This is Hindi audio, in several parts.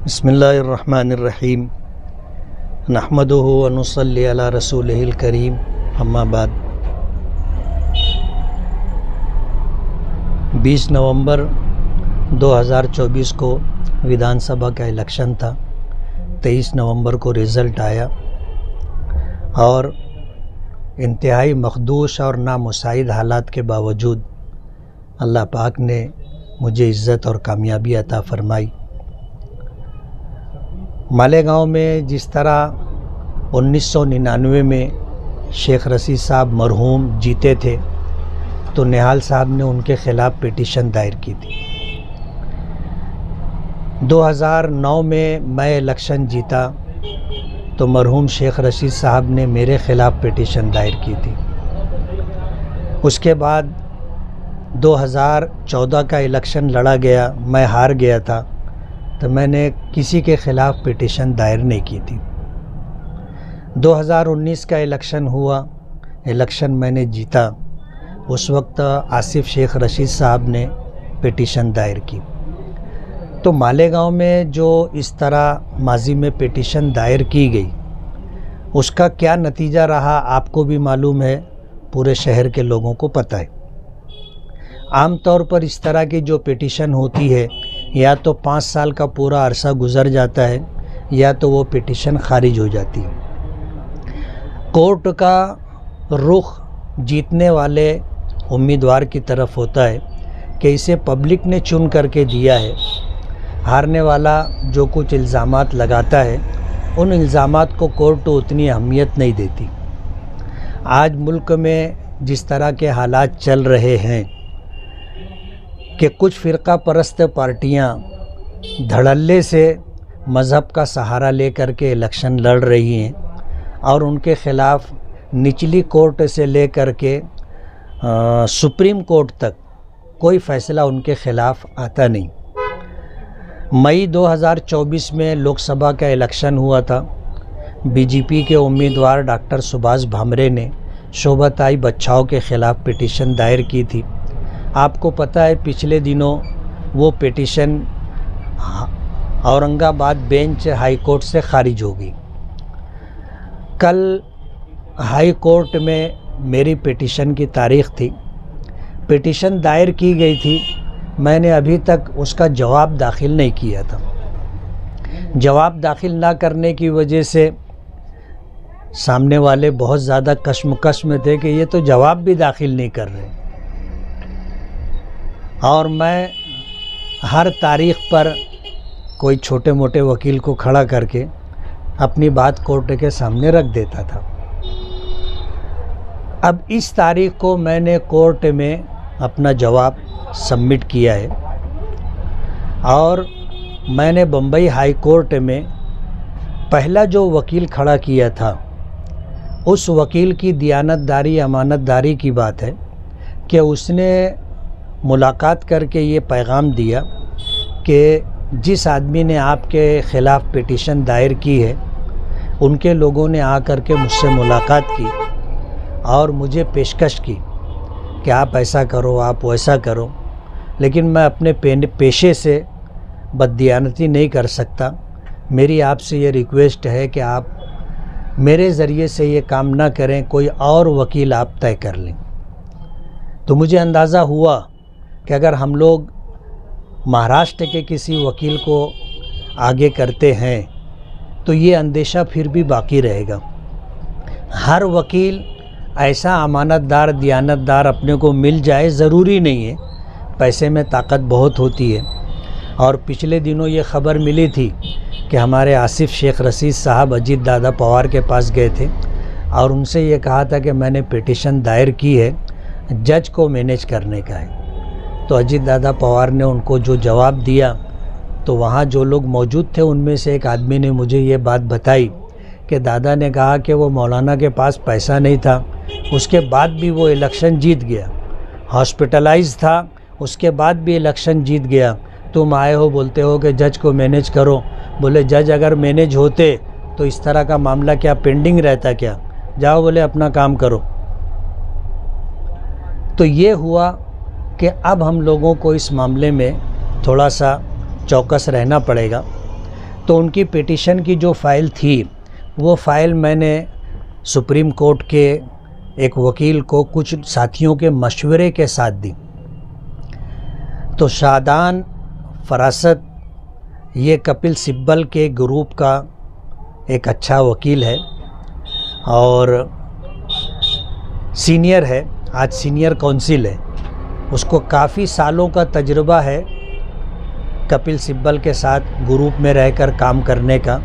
बिस्मिल्लाहिर्रहमानिर्रहीम नहमदुहु व नुसल्ली अला रसूलिहिल करीम अम्मा बाद। 20 नवंबर 2024 को विधानसभा का इलेक्शन था। 23 नवंबर को रिज़ल्ट आया और इंतहाई मखदूश और नामुसाइद हालात के बावजूद अल्लाह पाक ने मुझे इज़्ज़त और कामयाबी अता फ़रमाई। मालेगांव में जिस तरह 1999 में शेख रशीद साहब मरहूम जीते थे तो निहाल साहब ने उनके ख़िलाफ़ पिटीशन दायर की थी। 2009 में मैं इलेक्शन जीता तो मरहूम शेख रशीद साहब ने मेरे ख़िलाफ़ पिटीशन दायर की थी। उसके बाद 2014 का इलेक्शन लड़ा गया, मैं हार गया था तो मैंने किसी के ख़िलाफ़ पिटीशन दायर नहीं की थी। 2019 का इलेक्शन हुआ, इलेक्शन मैंने जीता। उस वक्त आसिफ शेख रशीद साहब ने पिटीशन दायर की। तो मालेगांव में जो इस तरह माजी में पिटीशन दायर की गई उसका क्या नतीजा रहा आपको भी मालूम है, पूरे शहर के लोगों को पता है। आम तौर पर इस तरह की जो पिटीशन होती है या तो 5 साल का पूरा अरसा गुज़र जाता है या तो वो पिटीशन खारिज हो जाती है। कोर्ट का रुख जीतने वाले उम्मीदवार की तरफ होता है कि इसे पब्लिक ने चुन करके दिया है। हारने वाला जो कुछ इल्ज़ामात लगाता है उन इल्ज़ामात को कोर्ट उतनी अहमियत नहीं देती। आज मुल्क में जिस तरह के हालात चल रहे हैं कि कुछ फ़िरका परस्त पार्टियां धड़ल्ले से मज़हब का सहारा लेकर के इलेक्शन लड़ रही हैं और उनके ख़िलाफ़ निचली कोर्ट से लेकर के सुप्रीम कोर्ट तक कोई फ़ैसला उनके ख़िलाफ़ आता नहीं। मई 2024 में लोकसभा का इलेक्शन हुआ था। बीजेपी के उम्मीदवार डॉक्टर सुभाष भामरे ने शोभाताई बच्चाओं के ख़िलाफ़ पिटीशन दायर की थी। आपको पता है पिछले दिनों वो petition Aurangabad bench high court से खारिज हो गई। कल हाई कोर्ट में मेरी पिटीशन की तारीख़ थी। पिटीशन दायर की गई थी, मैंने अभी तक उसका जवाब दाखिल नहीं किया था। जवाब दाखिल ना करने की वजह से सामने वाले बहुत ज़्यादा कश्मकश में थे कि ये तो जवाब भी दाखिल नहीं कर रहे। और मैं हर तारीख़ पर कोई छोटे मोटे वकील को खड़ा करके अपनी बात कोर्ट के सामने रख देता था। अब इस तारीख़ को मैंने कोर्ट में अपना जवाब सबमिट किया है और मैंने बम्बई हाई कोर्ट में पहला जो वकील खड़ा किया था उस वकील की दियानतदारी अमानतदारी की बात है कि उसने मुलाकात करके ये पैगाम दिया कि जिस आदमी ने आपके ख़िलाफ़ पिटीशन दायर की है उनके लोगों ने आकर के मुझसे मुलाकात की और मुझे पेशकश की कि आप ऐसा करो, आप वैसा करो, लेकिन मैं अपने पेशे से बददियानती नहीं कर सकता। मेरी आपसे ये रिक्वेस्ट है कि आप मेरे ज़रिए से ये काम ना करें, कोई और वकील आप तय कर लें। तो मुझे अंदाज़ा हुआ कि अगर हम लोग महाराष्ट्र के किसी वकील को आगे करते हैं तो ये अंदेशा फिर भी बाकी रहेगा। हर वकील ऐसा अमानतदार दियानतदार अपने को मिल जाए ज़रूरी नहीं है, पैसे में ताकत बहुत होती है। और पिछले दिनों ये ख़बर मिली थी कि हमारे आसिफ शेख रशीद साहब अजीत दादा पवार के पास गए थे और उनसे ये कहा था कि मैंने पिटीशन दायर की है, जज को मैनेज करने का है। तो अजीत दादा पवार ने उनको जो जवाब दिया तो वहाँ जो लोग मौजूद थे उनमें से एक आदमी ने मुझे ये बात बताई कि दादा ने कहा कि वो मौलाना के पास पैसा नहीं था, उसके बाद भी वो इलेक्शन जीत गया, हॉस्पिटलाइज था, उसके बाद भी इलेक्शन जीत गया। तुम आए हो बोलते हो कि जज को मैनेज करो। बोले जज अगर मैनेज होते तो इस तरह का मामला क्या पेंडिंग रहता क्या? जाओ बोले अपना काम करो। तो ये हुआ कि अब हम लोगों को इस मामले में थोड़ा सा चौकस रहना पड़ेगा। तो उनकी पिटीशन की जो फ़ाइल थी वो फ़ाइल मैंने सुप्रीम कोर्ट के एक वकील को कुछ साथियों के मशवरे के साथ दी। तो शादान फरासत ये कपिल सिब्बल के ग्रुप का एक अच्छा वकील है और सीनियर है, आज सीनियर काउंसिल है। उसको काफ़ी सालों का तजुर्बा है कपिल सिब्बल के साथ ग्रुप में रहकर काम करने का।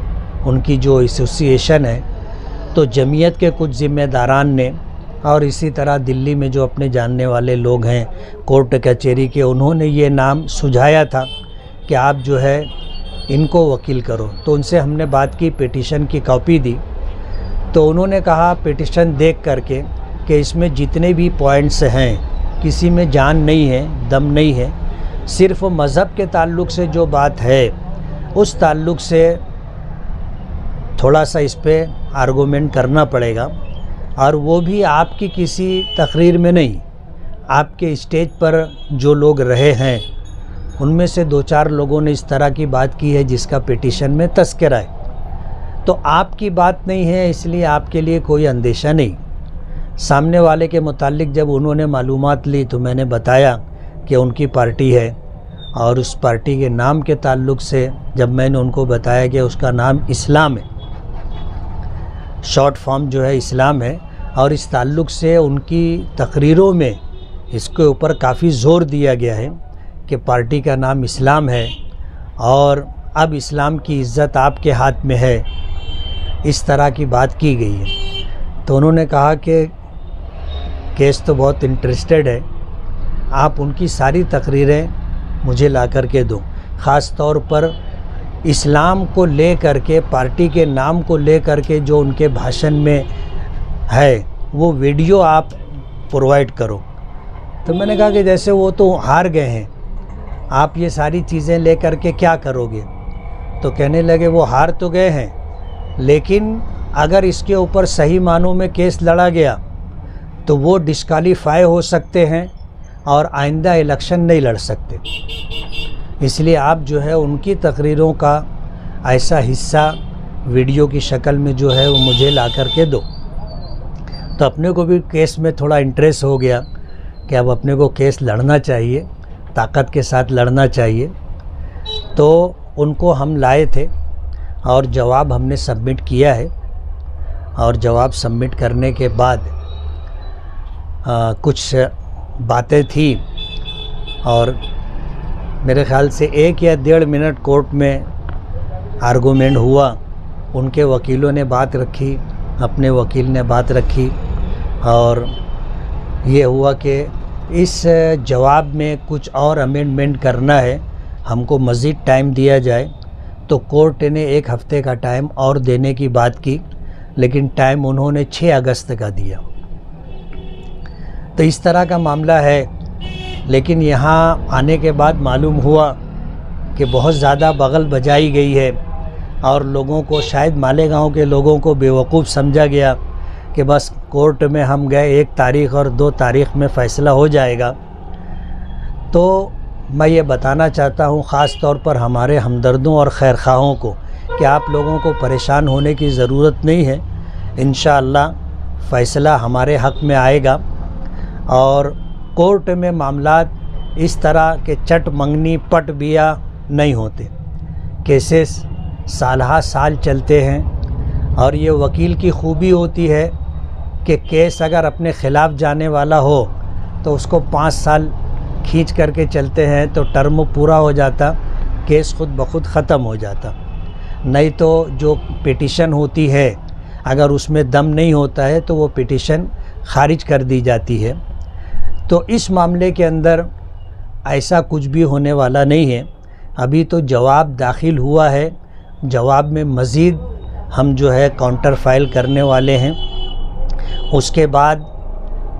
उनकी जो एसोसिएशन है, तो जमीयत के कुछ ज़िम्मेदारान ने और इसी तरह दिल्ली में जो अपने जानने वाले लोग हैं कोर्ट कचहरी के, उन्होंने ये नाम सुझाया था कि आप जो है इनको वकील करो। तो उनसे हमने बात की, पिटीशन की कॉपी दी। तो उन्होंने कहा पिटीशन देख करके कि इसमें जितने भी पॉइंट्स हैं किसी में जान नहीं है, दम नहीं है, सिर्फ मज़हब के ताल्लुक़ से जो बात है उस ताल्लुक़ से थोड़ा सा इस पे आर्गूमेंट करना पड़ेगा, और वो भी आपकी किसी तकरीर में नहीं, आपके स्टेज पर जो लोग रहे हैं उनमें से 2-4 लोगों ने इस तरह की बात की है जिसका पिटीशन में तस्करा है। तो आपकी बात नहीं है, इसलिए आपके लिए कोई अंदेशा नहीं। सामने वाले के मुतालिक जब उन्होंने मालूमात ली तो मैंने बताया कि उनकी पार्टी है, और उस पार्टी के नाम के ताल्लुक़ से जब मैंने उनको बताया कि उसका नाम इस्लाम है, शॉर्ट फॉर्म जो है इस्लाम है, और इस ताल्लुक़ से उनकी तकरीरों में इसके ऊपर काफ़ी ज़ोर दिया गया है कि पार्टी का नाम इस्लाम है और अब इस्लाम की इज़्ज़त आपके हाथ में है, इस तरह की बात की गई है। तो उन्होंने कहा कि केस तो बहुत इंटरेस्टेड है, आप उनकी सारी तकरीरें मुझे ला कर के दो, ख़ास तौर पर इस्लाम को ले करके, पार्टी के नाम को ले करके जो उनके भाषण में है वो वीडियो आप प्रोवाइड करो। तो मैंने कहा कि जैसे वो तो हार गए हैं, आप ये सारी चीज़ें ले करके क्या करोगे? तो कहने लगे वो हार तो गए हैं, लेकिन अगर इसके ऊपर सही मानों में केस लड़ा गया तो वो डिस्क्वालीफाई हो सकते हैं और आइंदा इलेक्शन नहीं लड़ सकते। इसलिए आप जो है उनकी तकरीरों का ऐसा हिस्सा वीडियो की शक्ल में जो है वो मुझे ला कर के दो। तो अपने को भी केस में थोड़ा इंटरेस्ट हो गया कि अब अपने को केस लड़ना चाहिए, ताकत के साथ लड़ना चाहिए। तो उनको हम लाए थे और जवाब हमने सबमिट किया है, और जवाब सबमिट करने के बाद कुछ बातें थी और मेरे ख़्याल से 1 या 1.5 मिनट कोर्ट में आर्गूमेंट हुआ। उनके वकीलों ने बात रखी, अपने वकील ने बात रखी, और ये हुआ कि इस जवाब में कुछ और अमेंडमेंट करना है, हमको मज़ीद टाइम दिया जाए। तो कोर्ट ने 1 हफ़्ते का टाइम और देने की बात की, लेकिन टाइम उन्होंने 6 अगस्त का दिया। तो इस तरह का मामला है। लेकिन यहाँ आने के बाद मालूम हुआ कि बहुत ज़्यादा बगल बजाई गई है और लोगों को, शायद मालेगांव के लोगों को बेवकूफ़ समझा गया कि बस कोर्ट में हम गए 1 तारीख़ और 2 तारीख़ में फ़ैसला हो जाएगा। तो मैं ये बताना चाहता हूँ ख़ास तौर पर हमारे हमदर्दों और खैरख्वाहों को कि आप लोगों को परेशान होने की ज़रूरत नहीं है। इंशाअल्लाह फ़ैसला हमारे हक़ में आएगा, और कोर्ट में मामलात इस तरह के चट मंगनी पट बिया नहीं होते। केसेस सालहा साल चलते हैं, और ये वकील की खूबी होती है कि केस अगर अपने ख़िलाफ़ जाने वाला हो तो उसको 5 साल खींच करके चलते हैं तो टर्म पूरा हो जाता, केस खुद ब खुद ख़त्म हो जाता। नहीं तो जो पिटीशन होती है अगर उसमें दम नहीं होता है तो वो पिटीशन खारिज कर दी जाती है। तो इस मामले के अंदर ऐसा कुछ भी होने वाला नहीं है। अभी तो जवाब दाखिल हुआ है, जवाब में मज़ीद हम जो है काउंटर फाइल करने वाले हैं। उसके बाद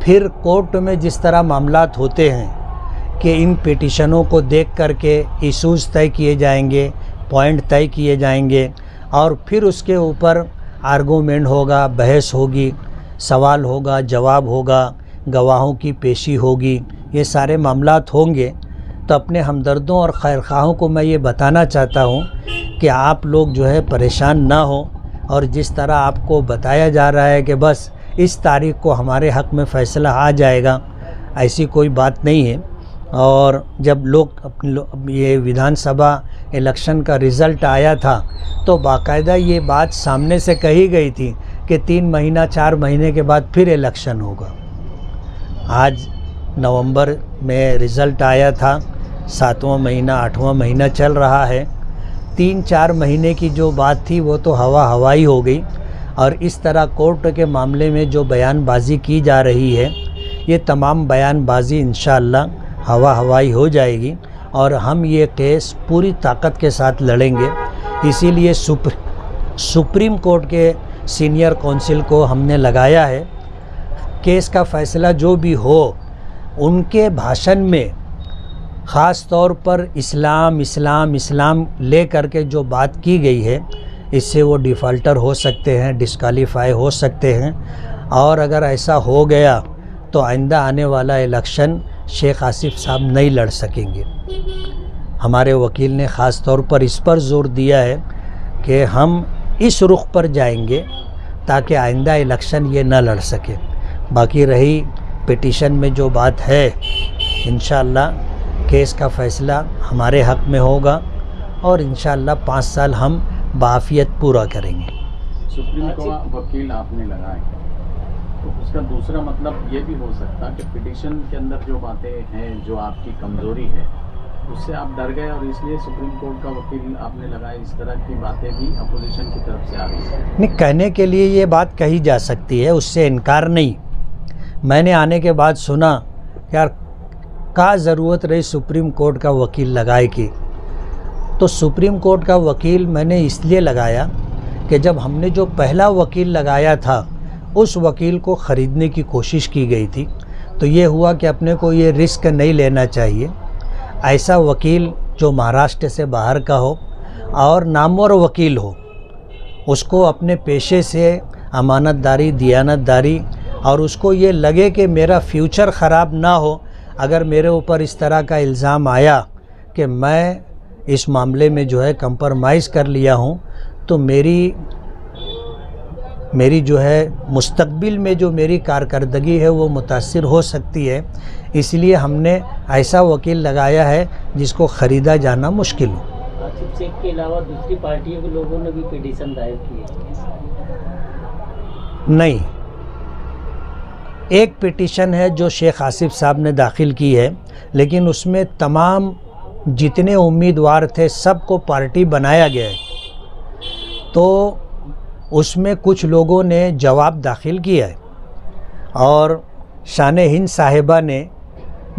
फिर कोर्ट में जिस तरह मामलात होते हैं कि इन पिटीशनों को देख करके इशूज़ तय किए जाएंगे, पॉइंट तय किए जाएंगे, और फिर उसके ऊपर आर्गूमेंट होगा, बहस होगी, सवाल होगा, जवाब होगा, गवाहों की पेशी होगी, ये सारे मामलात होंगे। तो अपने हमदर्दों और खैरख्वाहों को मैं ये बताना चाहता हूँ कि आप लोग जो है परेशान ना हो, और जिस तरह आपको बताया जा रहा है कि बस इस तारीख को हमारे हक़ में फ़ैसला आ जाएगा, ऐसी कोई बात नहीं है। और जब ये विधानसभा इलेक्शन का रिज़ल्ट आया था तो बाकायदा ये बात सामने से कही गई थी कि 3 महीना 4 महीने के बाद फिर इलेक्शन होगा। आज नवंबर में रिज़ल्ट आया था, 7वां महीना 8वां महीना चल रहा है। 3-4 महीने की जो बात थी वो तो हवाई हो गई। और इस तरह कोर्ट के मामले में जो बयानबाजी की जा रही है, ये तमाम बयानबाजी इंशाअल्लाह हवाई हो जाएगी और हम ये केस पूरी ताकत के साथ लड़ेंगे। इसीलिए सुप्रीम कोर्ट के सीनियर काउंसिल को हमने लगाया है। केस का फ़ैसला जो भी हो, उनके भाषण में ख़ास तौर पर इस्लाम ले करके जो बात की गई है, इससे वो डिफ़ॉल्टर हो सकते हैं, डिस्क्वालीफाई हो सकते हैं। और अगर ऐसा हो गया तो आइंदा आने वाला इलेक्शन शेख आसिफ साहब नहीं लड़ सकेंगे। हमारे वकील ने ख़ास तौर पर इस पर ज़ोर दिया है कि हम इस रुख पर जाएंगे ताकि आइंदा इलेक्शन ये न लड़ सके। बाकी रही पिटीशन में जो बात है, इंशाअल्लाह केस का फ़ैसला हमारे हक़ में होगा और इंशाअल्लाह 5 साल हम बाफ़ियत पूरा करेंगे। सुप्रीम कोर्ट वकील आपने लगाए, तो उसका दूसरा मतलब ये भी हो सकता कि पिटीशन के अंदर जो बातें हैं, जो आपकी कमज़ोरी है, उससे आप डर गए और इसलिए सुप्रीम कोर्ट का वकील आपने लगाए। इस तरह की बातें भी अपोजिशन की तरफ से आ रही है। नहीं, कहने के लिए ये बात कही जा सकती है, उससे इनकार नहीं। मैंने आने के बाद सुना यार क्या ज़रूरत रही सुप्रीम कोर्ट का वकील लगाए की। तो सुप्रीम कोर्ट का वकील मैंने इसलिए लगाया कि जब हमने जो पहला वकील लगाया था उस वकील को ख़रीदने की कोशिश की गई थी, तो ये हुआ कि अपने को ये रिस्क नहीं लेना चाहिए। ऐसा वकील जो महाराष्ट्र से बाहर का हो और नामवर वकील हो, उसको अपने पेशे से अमानतदारी, दियानतदारी, और उसको ये लगे कि मेरा फ्यूचर ख़राब ना हो अगर मेरे ऊपर इस तरह का इल्ज़ाम आया कि मैं इस मामले में जो है कंप्रोमाइज़ कर लिया हूँ, तो मेरी जो है मुस्तकबिल में जो मेरी कारकर्दगी है वो मुतासिर हो सकती है। इसलिए हमने ऐसा वकील लगाया है जिसको ख़रीदा जाना मुश्किल हो। आसिफ शेख के अलावा दूसरी पार्टियों के लोगों ने भी पिटीशन दायर की है? नहीं, एक पिटीशन है जो शेख आसिफ साहब ने दाखिल की है, लेकिन उसमें तमाम जितने उम्मीदवार थे सबको पार्टी बनाया गया है। तो उसमें कुछ लोगों ने जवाब दाखिल किया है और शान हिंद साहिबा ने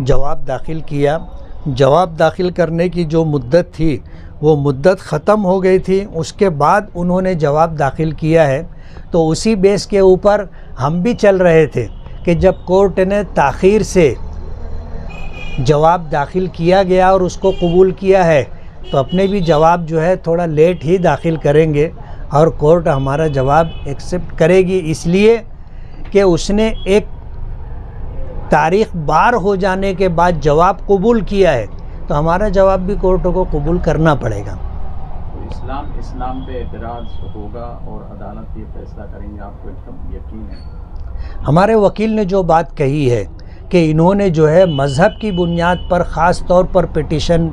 जवाब दाखिल किया। जवाब दाखिल करने की जो मुद्दत थी वो मुद्दत ख़त्म हो गई थी, उसके बाद उन्होंने जवाब दाखिल किया है। तो उसी बेस के ऊपर हम भी चल रहे थे कि जब कोर्ट ने ताख़ीर से जवाब दाखिल किया गया और उसको कबूल किया है, तो अपने भी जवाब जो है थोड़ा लेट ही दाखिल करेंगे और कोर्ट हमारा जवाब एक्सेप्ट करेगी, इसलिए कि उसने एक तारीख़ बार हो जाने के बाद जवाब कबूल किया है, तो हमारा जवाब भी कोर्ट को कबूल करना पड़ेगा। तो इस्लाम पे एतराज़ होगा और अदालत ये फैसला करेंगे, आपको एकदम यकीन है? हमारे वकील ने जो बात कही है कि इन्होंने जो है मज़हब की बुनियाद पर ख़ास तौर पर पिटीशन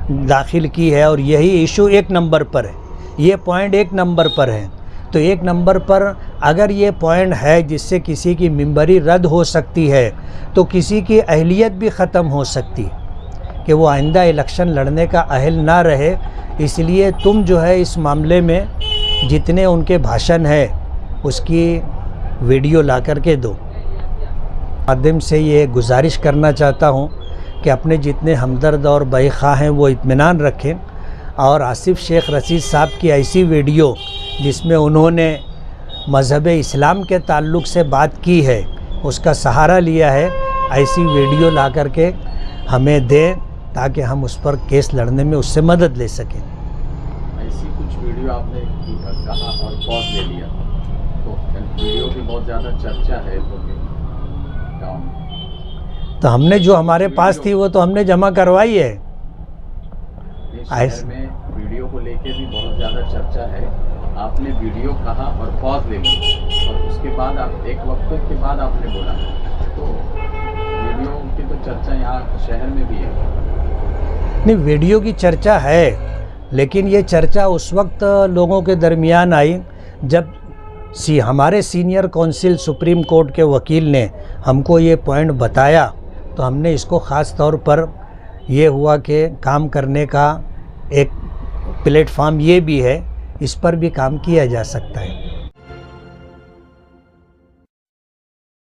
दाखिल की है और यही इशू 1 नंबर पर है, ये पॉइंट 1 नंबर पर है। तो 1 नंबर पर अगर ये पॉइंट है जिससे किसी की मेंबरी रद्द हो सकती है, तो किसी की अहलियत भी ख़त्म हो सकती है कि वो आइंदा इलेक्शन लड़ने का अहल ना रहे। इसलिए तुम जो है इस मामले में जितने उनके भाषण है उसकी वीडियो ला कर के दो। माध्यम से ये गुजारिश करना चाहता हूँ कि अपने जितने हमदर्द और बेख्वाह हैं वो इत्मीनान रखें और आसिफ शेख रशीद साहब की ऐसी वीडियो जिसमें उन्होंने मज़हब इस्लाम के ताल्लुक़ से बात की है, उसका सहारा लिया है, ऐसी वीडियो ला कर के हमें दें ताकि हम उस पर केस लड़ने में उससे मदद ले सकें। ऐसी कुछ वीडियो आपने कहा और पॉज ले लिया, तो वीडियो की बहुत ज़्यादा चर्चा है गाँव में। तो हमने जो हमारे पास थी वो तो हमने जमा करवाई है। शहर में वीडियो को लेके भी बहुत ज़्यादा चर्चा है। आपने वीडियो कहा और पॉज ले ली और उसके बाद आप एक वक्त के बाद आपने बोला, तो वीडियो की तो चर्चा यहाँ शहर में भी है। नहीं, वीडियो की चर्चा है, लेकिन ये चर्चा उस वक्त लोगों के दरमियान आई जब हमारे सीनियर काउंसिल सुप्रीम कोर्ट के वकील ने हमको ये पॉइंट बताया, तो हमने इसको ख़ास तौर पर ये हुआ कि काम करने का एक प्लेटफॉर्म ये भी है, इस पर भी काम किया जा सकता है।